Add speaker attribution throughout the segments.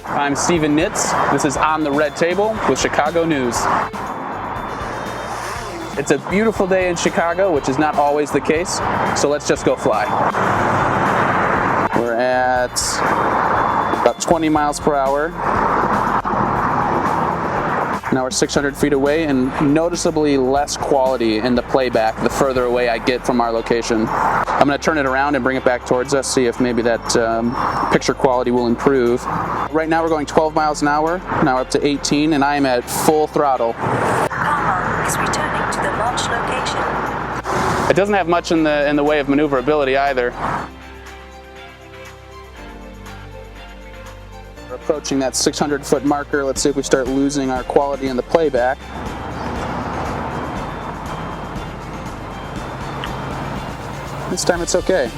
Speaker 1: I'm Steven Nitz. This is On the Red Table with Chicago News. It's a beautiful day in Chicago, which is not always the case, so let's just go fly. We're at about 20 miles per hour. Now we're 600 feet away and noticeably less quality in the playback the further away I get from our location. I'm going to turn it around and bring it back towards us, see if maybe that picture quality will improve. Right now we're going 12 miles an hour, now we're up to 18, and I am at full throttle.
Speaker 2: Karma is returning to the launch location.
Speaker 1: It doesn't have much in the way of maneuverability either. We're approaching that 600-foot marker. Let's see if we start losing our quality in the playback. This time it's okay.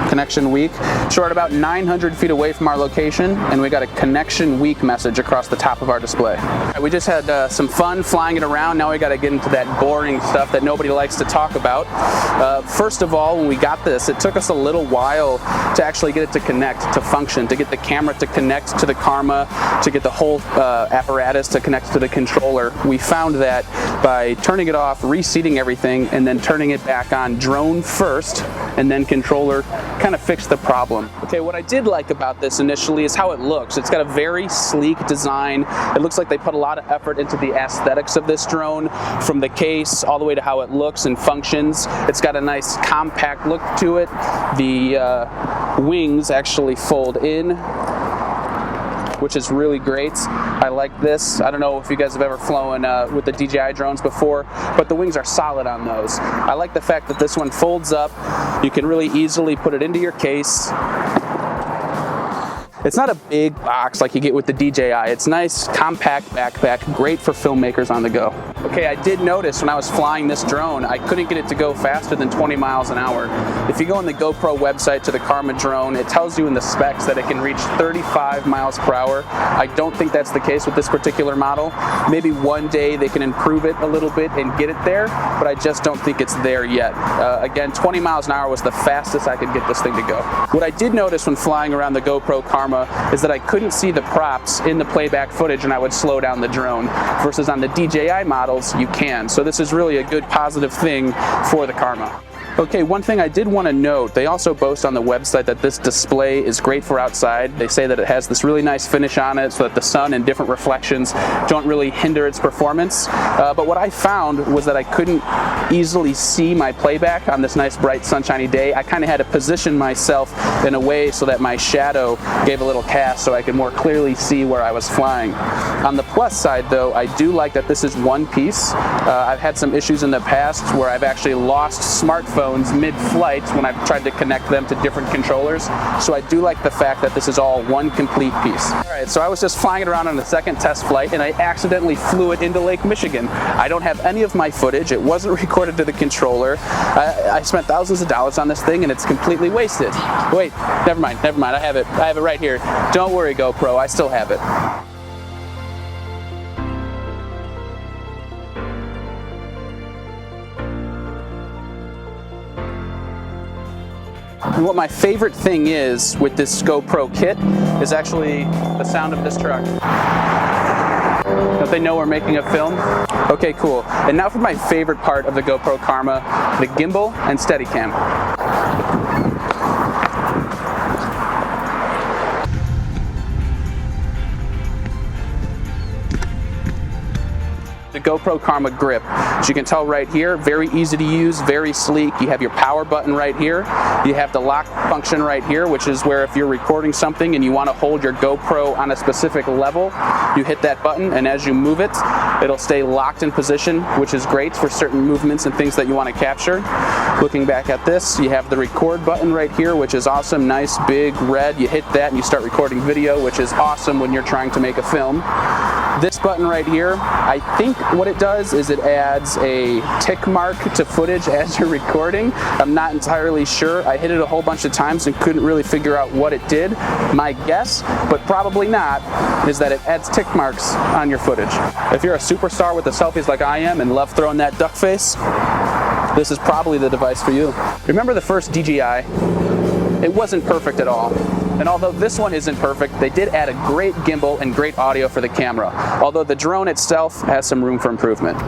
Speaker 1: Connection weak. So we're at about 900 feet away from our location, and we got a connection weak message across the top of our display. We just had some fun flying it around. Now we got to get into that boring stuff that nobody likes to talk about. First of all, when we got this, it took us a little while to actually get it to connect, to function, to get the camera to connect to the Karma, to get the whole apparatus to connect to the controller. We found that by turning it off, reseating everything, and then turning it back on drone first, and then controller, kind of fixed the problem. Okay, what I did like about this initially is how it looks. It's got a very sleek design. It looks like they put a lot of effort into the aesthetics of this drone, from the case all the way to how it looks and functions. It's got a nice compact look to it. The wings actually fold in, which is really great. I like this. I don't know if you guys have ever flown with the DJI drones before, but the wings are solid on those. I like the fact that this one folds up. You can really easily put it into your case. It's not a big box like you get with the DJI. It's nice, compact backpack, great for filmmakers on the go. Okay, I did notice when I was flying this drone, I couldn't get it to go faster than 20 miles an hour. If you go on the GoPro website to the Karma drone, it tells you in the specs that it can reach 35 miles per hour. I don't think that's the case with this particular model. Maybe one day they can improve it a little bit and get it there, but I just don't think it's there yet. Again, 20 miles an hour was the fastest I could get this thing to go. What I did notice when flying around the GoPro Karma is that I couldn't see the props in the playback footage and I would slow down the drone, versus on the DJI models you can. So this is really a good positive thing for the Karma. Okay, one thing I did want to note, they also boast on the website that this display is great for outside. They say that it has this really nice finish on it so that the sun and different reflections don't really hinder its performance. But what I found was that I couldn't easily see my playback on this nice bright sunshiny day. I kind of had to position myself in a way so that my shadow gave a little cast so I could more clearly see where I was flying. On the plus side though, I do like that this is one piece. I've had some issues in the past where I've actually lost smartphones mid-flight when I've tried to connect them to different controllers. So I do like the fact that this is all one complete piece. Alright, so I was just flying it around on a second test flight and I accidentally flew it into Lake Michigan. I don't have any of my footage. It wasn't recorded to the controller. I spent thousands of dollars on this thing and it's completely wasted. Wait, never mind. I have it right here. Don't worry, GoPro, I still have it. And what my favorite thing is with this GoPro kit is actually the sound of this truck. Don't they know we're making a film? Okay, cool. And now for my favorite part of the GoPro Karma, the gimbal and Steadicam. The GoPro Karma grip. As you can tell right here, very easy to use, very sleek. You have your power button right here. You have the lock function right here, which is where if you're recording something and you want to hold your GoPro on a specific level, you hit that button, and as you move it, it'll stay locked in position, which is great for certain movements and things that you want to capture. Looking back at this, you have the record button right here, which is awesome, nice, big, red. You hit that and you start recording video, which is awesome when you're trying to make a film. This button right here, I think what it does is it adds a tick mark to footage as you're recording. I'm not entirely sure. I hit it a whole bunch of times and couldn't really figure out what it did. My guess, but probably not, is that it adds tick marks on your footage. If you're a superstar with the selfies like I am and love throwing that duck face, this is probably the device for you. Remember the first DJI? It wasn't perfect at all. And although this one isn't perfect, they did add a great gimbal and great audio for the camera, although the drone itself has some room for improvement.